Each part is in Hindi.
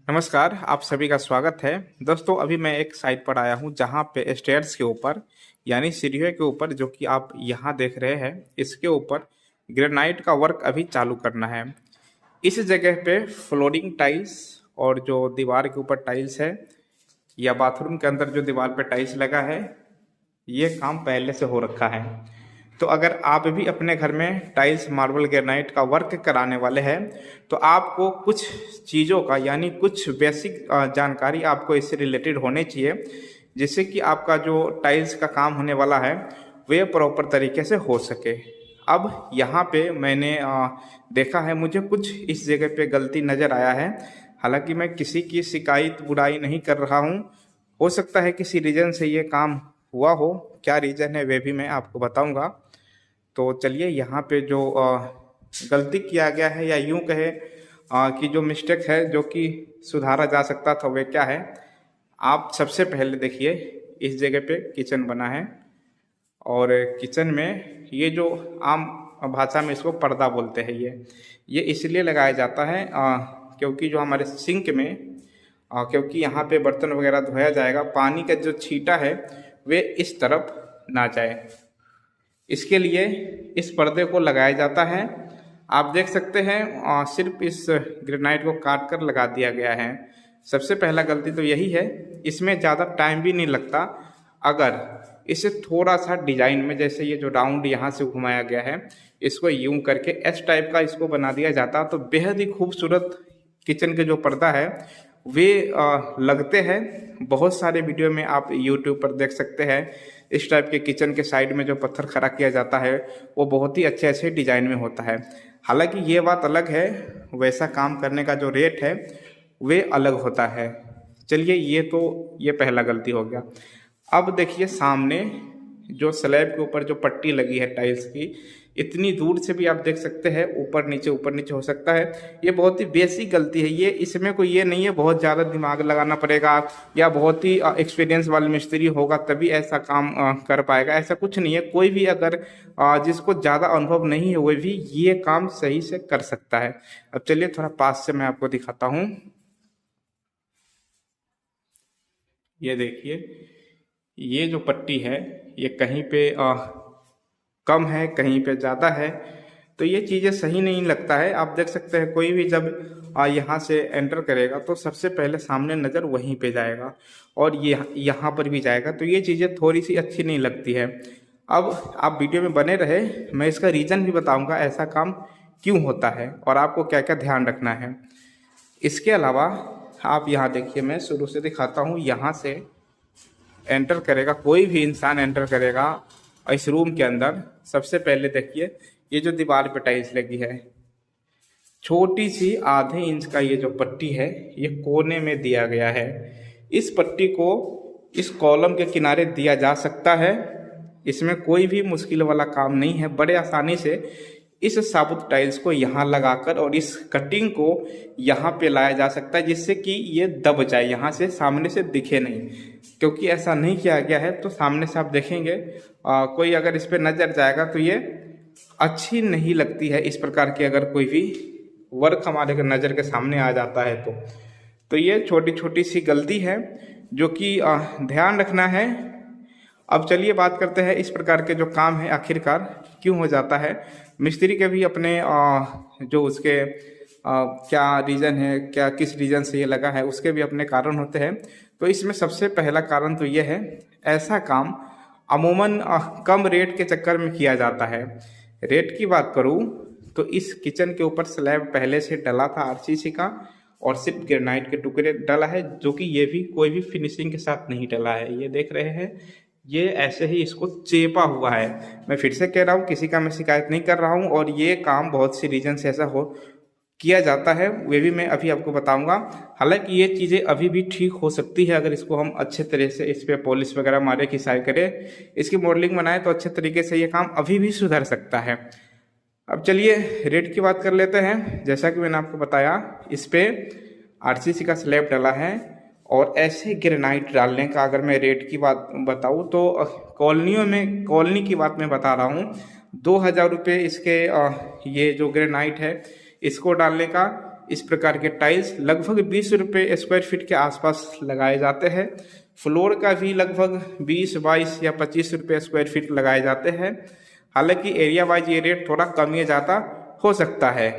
नमस्कार, आप सभी का स्वागत है। दोस्तों, अभी मैं एक साइट पर आया हूँ जहाँ पे स्टेयर्स के ऊपर यानी सीढ़ियों के ऊपर जो कि आप यहाँ देख रहे हैं, इसके ऊपर ग्रेनाइट का वर्क अभी चालू करना है। इस जगह पे फ्लोरिंग टाइल्स और जो दीवार के ऊपर टाइल्स है या बाथरूम के अंदर जो दीवार पे टाइल्स लगा है, ये काम पहले से हो रखा है। तो अगर आप भी अपने घर में टाइल्स मार्बल ग्रेनाइट का वर्क कराने वाले हैं तो आपको कुछ चीज़ों का यानी कुछ बेसिक जानकारी आपको इससे रिलेटेड होनी चाहिए, जिससे कि आपका जो टाइल्स का काम होने वाला है वे प्रॉपर तरीके से हो सके। अब यहाँ पे मैंने देखा है, मुझे कुछ इस जगह पे गलती नज़र आया है। हालांकि मैं किसी की शिकायत बुराई नहीं कर रहा हूँ, हो सकता है किसी रीज़न से ये काम हुआ हो, क्या रीज़न है वे भी मैं आपको बताऊंगा। तो चलिए, यहाँ पे जो गलती किया गया है या यूं कहे कि जो मिस्टेक है जो कि सुधारा जा सकता था वे क्या है। आप सबसे पहले देखिए, इस जगह पे किचन बना है और किचन में ये जो आम भाषा में इसको पर्दा बोलते हैं, ये इसलिए लगाया जाता है क्योंकि जो हमारे सिंक में क्योंकि यहाँ पे बर्तन वगैरह धोया जाएगा, पानी का जो छींटा है वे इस तरफ ना जाए, इसके लिए इस पर्दे को लगाया जाता है। आप देख सकते हैं सिर्फ इस ग्रेनाइट को काट कर लगा दिया गया है। सबसे पहला गलती तो यही है, इसमें ज़्यादा टाइम भी नहीं लगता। अगर इसे थोड़ा सा डिजाइन में, जैसे ये जो राउंड यहाँ से घुमाया गया है, इसको यूं करके एस टाइप का इसको बना दिया जाता तो बेहद ही खूबसूरत किचन के जो पर्दा है वे लगते हैं। बहुत सारे वीडियो में आप यूट्यूब पर देख सकते हैं, इस टाइप के किचन के साइड में जो पत्थर खड़ा किया जाता है वो बहुत ही अच्छे अच्छे डिजाइन में होता है। हालांकि ये बात अलग है, वैसा काम करने का जो रेट है वे अलग होता है। चलिए, ये पहला गलती हो गया। अब देखिए, सामने जो स्लैब के ऊपर जो पट्टी लगी है टाइल्स की, इतनी दूर से भी आप देख सकते हैं ऊपर नीचे हो सकता है। ये बहुत ही बेसिक गलती है, ये इसमें कोई ये नहीं है बहुत ज़्यादा दिमाग लगाना पड़ेगा या बहुत ही एक्सपीरियंस वाले मिस्त्री होगा तभी ऐसा काम कर पाएगा, ऐसा कुछ नहीं है। कोई भी अगर जिसको ज़्यादा अनुभव नहीं है वह भी ये काम सही से कर सकता है। अब चलिए, थोड़ा पास से मैं आपको दिखाता हूँ। ये देखिए, ये जो पट्टी है ये कहीं पे कम है, कहीं पे ज़्यादा है, तो ये चीज़ें सही नहीं लगता है। आप देख सकते हैं, कोई भी जब यहाँ से एंटर करेगा तो सबसे पहले सामने नज़र वहीं पे जाएगा और ये यहाँ पर भी जाएगा, तो ये चीज़ें थोड़ी सी अच्छी नहीं लगती है। अब आप वीडियो में बने रहे, मैं इसका रीज़न भी बताऊँगा ऐसा काम क्यों होता है और आपको क्या क्या ध्यान रखना है। इसके अलावा आप यहाँ देखिए, मैं शुरू से दिखाता हूँ। यहाँ से एंटर करेगा, कोई भी इंसान एंटर करेगा इस रूम के अंदर, सबसे पहले देखिए ये जो दीवार पे टाइल्स लगी है, छोटी सी आधे इंच का ये जो पट्टी है ये कोने में दिया गया है। इस पट्टी को इस कॉलम के किनारे दिया जा सकता है, इसमें कोई भी मुश्किल वाला काम नहीं है। बड़े आसानी से इस साबुत टाइल्स को यहाँ लगाकर और इस कटिंग को यहाँ पे लाया जा सकता है, जिससे कि ये दब जाए, यहाँ से सामने से दिखे नहीं। क्योंकि ऐसा नहीं किया गया है तो सामने से आप देखेंगे कोई अगर इस पर नजर जाएगा तो ये अच्छी नहीं लगती है। इस प्रकार की अगर कोई भी वर्क हमारे नज़र के सामने आ जाता है तो ये छोटी छोटी सी गलती है जो कि ध्यान रखना है। अब चलिए बात करते हैं इस प्रकार के जो काम है आखिरकार क्यों हो जाता है। मिस्त्री के भी अपने जो उसके क्या रीज़न है, क्या किस रीज़न से ये लगा है, उसके भी अपने कारण होते हैं। तो इसमें सबसे पहला कारण तो ये है, ऐसा काम अमूमन कम रेट के चक्कर में किया जाता है। रेट की बात करूँ तो इस किचन के ऊपर स्लैब पहले से डला था आरसीसी का और सिर्फ ग्रेनाइट के टुकड़े डला है, जो कि ये भी कोई भी फिनिशिंग के साथ नहीं डला है। ये देख रहे हैं, ये ऐसे ही इसको चेपा हुआ है। मैं फिर से कह रहा हूँ, किसी का मैं शिकायत नहीं कर रहा हूँ और ये काम बहुत सी रीजन से ऐसा हो किया जाता है, वे भी मैं अभी आपको बताऊंगा। हालांकि ये चीज़ें अभी भी ठीक हो सकती है अगर इसको हम अच्छे तरह से इस पर पॉलिश वगैरह मारे, खिसाई करें, इसकी मॉडलिंग बनाए तो अच्छे तरीके से ये काम अभी भी सुधर सकता है। अब चलिए रेट की बात कर लेते हैं। जैसा कि मैंने आपको बताया, इस पे आरसीसी का स्लैब डाला है और ऐसे ग्रेनाइट डालने का अगर मैं रेट की बात बताऊँ तो कॉलोनी की बात मैं बता रहा हूँ, 2000 रुपये इसके ये जो ग्रेनाइट है इसको डालने का इस प्रकार के टाइल्स लगभग 20 रुपये स्क्वायर फीट के आसपास लगाए जाते हैं। फ्लोर का भी लगभग 20, 22 या 25 रुपये स्क्वायर फीट लगाए जाते हैं। हालांकि एरिया वाइज ये रेट थोड़ा कम या ज़्यादा हो सकता है।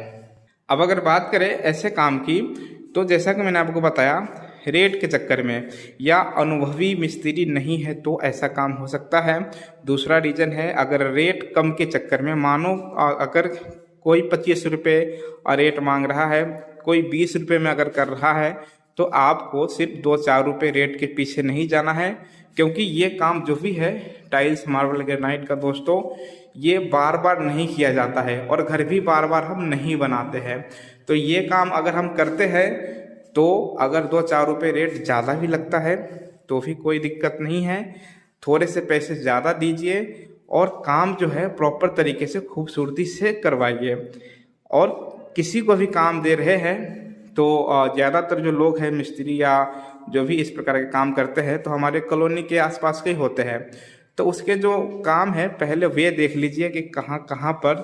अब अगर बात करें ऐसे काम की, तो जैसा कि मैंने आपको बताया, रेट के चक्कर में या अनुभवी मिस्त्री नहीं है तो ऐसा काम हो सकता है। दूसरा रीज़न है, अगर रेट कम के चक्कर में, मानो अगर कोई 25 रुपये रेट मांग रहा है, कोई 20 रुपये में अगर कर रहा है, तो आपको सिर्फ 2-4 रुपये रेट के पीछे नहीं जाना है, क्योंकि ये काम जो भी है टाइल्स, मार्बल, ग्रेनाइट का दोस्तों, ये बार बार नहीं किया जाता है और घर भी बार बार हम नहीं बनाते हैं। तो ये काम अगर हम करते हैं तो अगर 2-4 रुपये रेट ज़्यादा भी लगता है तो भी कोई दिक्कत नहीं है। थोड़े से पैसे ज़्यादा दीजिए और काम जो है प्रॉपर तरीके से खूबसूरती से करवाइए। और किसी को भी काम दे रहे हैं तो ज़्यादातर जो लोग हैं मिस्त्री या जो भी इस प्रकार के काम करते हैं तो हमारे कॉलोनी के आसपास के ही होते हैं। तो उसके जो काम है पहले वे देख लीजिए कि कहाँ कहाँ पर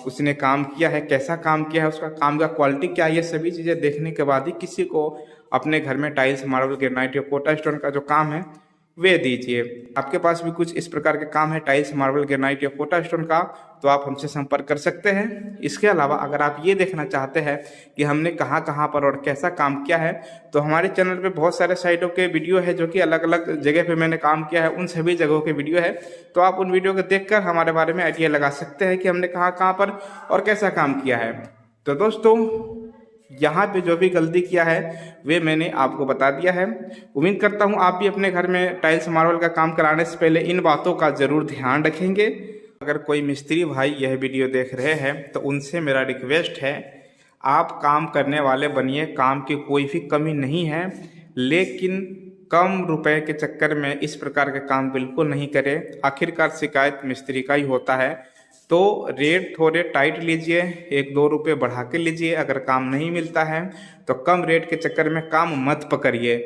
उसने काम किया है, कैसा काम किया है, उसका काम का क्वालिटी क्या है। ये सभी चीज़ें देखने के बाद ही किसी को अपने घर में टाइल्स, मार्बल, ग्रेनाइट या कोटा स्टोन का जो काम है वे दीजिए। आपके पास भी कुछ इस प्रकार के काम है टाइल्स, मार्बल, ग्रेनाइट या कोटा स्टोन का, तो आप हमसे संपर्क कर सकते हैं। इसके अलावा अगर आप ये देखना चाहते हैं कि हमने कहाँ कहाँ पर और कैसा काम किया है, तो हमारे चैनल पे बहुत सारे साइटों के वीडियो है जो कि अलग अलग जगह पे मैंने काम किया है, उन सभी जगहों के वीडियो है। तो आप उन वीडियो को देखकर हमारे बारे में आइडिया लगा सकते हैं कि हमने कहाँ कहाँ पर और कैसा काम किया है। तो दोस्तों, यहाँ पे जो भी गलती किया है वे मैंने आपको बता दिया है। उम्मीद करता हूँ आप भी अपने घर में टाइल्स, मार्बल का काम कराने से पहले इन बातों का ज़रूर ध्यान रखेंगे। अगर कोई मिस्त्री भाई यह वीडियो देख रहे हैं तो उनसे मेरा रिक्वेस्ट है, आप काम करने वाले बनिए, काम की कोई भी कमी नहीं है, लेकिन कम रुपए के चक्कर में इस प्रकार के काम बिल्कुल नहीं करें। आखिरकार शिकायत मिस्त्री का ही होता है। तो रेट थोड़े टाइट लीजिए, 1-2 रुपये बढ़ा के लीजिए। अगर काम नहीं मिलता है तो कम रेट के चक्कर में काम मत पकड़िए,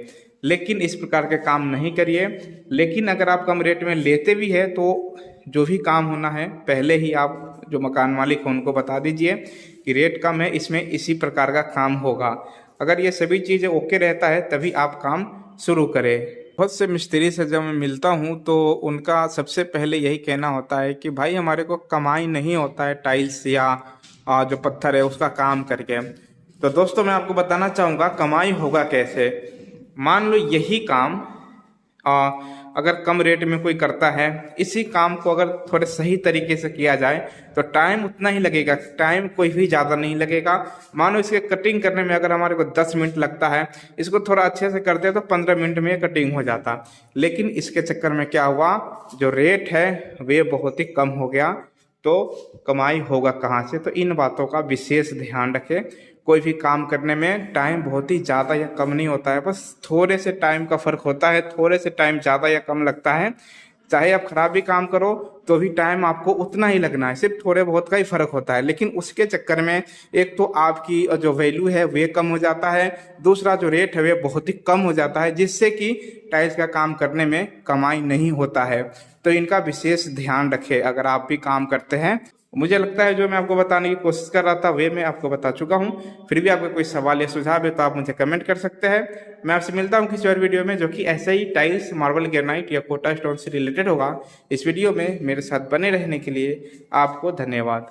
लेकिन इस प्रकार के काम नहीं करिए। लेकिन अगर आप कम रेट में लेते भी है तो जो भी काम होना है पहले ही आप जो मकान मालिक हैं उनको बता दीजिए कि रेट कम है, इसमें इसी प्रकार का काम होगा। अगर ये सभी चीज़ें ओके रहता है तभी आप काम शुरू करें। बहुत से मिस्त्री से जब मैं मिलता हूँ तो उनका सबसे पहले यही कहना होता है कि भाई हमारे को कमाई नहीं होता है टाइल्स या जो पत्थर है उसका काम करके। तो दोस्तों, मैं आपको बताना चाहूँगा कमाई होगा कैसे। मान लो यही काम अगर कम रेट में कोई करता है, इसी काम को अगर थोड़े सही तरीके से किया जाए तो टाइम उतना ही लगेगा, टाइम कोई भी ज़्यादा नहीं लगेगा। मानो इसके कटिंग करने में अगर हमारे को 10 मिनट लगता है, इसको थोड़ा अच्छे से करते हैं तो 15 मिनट में कटिंग हो जाता। लेकिन इसके चक्कर में क्या हुआ, जो रेट है वे बहुत ही कम हो गया। तो कमाई होगा कहाँ से? तो इन बातों का विशेष ध्यान रखें। कोई भी काम करने में टाइम बहुत ही ज़्यादा या कम नहीं होता है, बस थोड़े से टाइम का फ़र्क होता है, थोड़े से टाइम ज़्यादा या कम लगता है। चाहे आप खराब भी काम करो तो भी टाइम आपको उतना ही लगना है, सिर्फ थोड़े बहुत का ही फ़र्क होता है। लेकिन उसके चक्कर में एक तो आपकी जो वैल्यू है वे कम हो जाता है, दूसरा जो रेट है वे बहुत ही कम हो जाता है, जिससे कि टाइल्स का काम करने में कमाई नहीं होता है। तो इनका विशेष ध्यान रखें अगर आप भी काम करते हैं। मुझे लगता है जो मैं आपको बताने की कोशिश कर रहा था वे मैं आपको बता चुका हूँ। फिर भी आपका कोई सवाल या सुझाव है तो आप मुझे कमेंट कर सकते हैं। मैं आपसे मिलता हूँ किसी और वीडियो में जो कि ऐसे ही टाइल्स, मार्बल, ग्रेनाइट या कोटा स्टोन से रिलेटेड होगा। इस वीडियो में मेरे साथ बने रहने के लिए आपको धन्यवाद।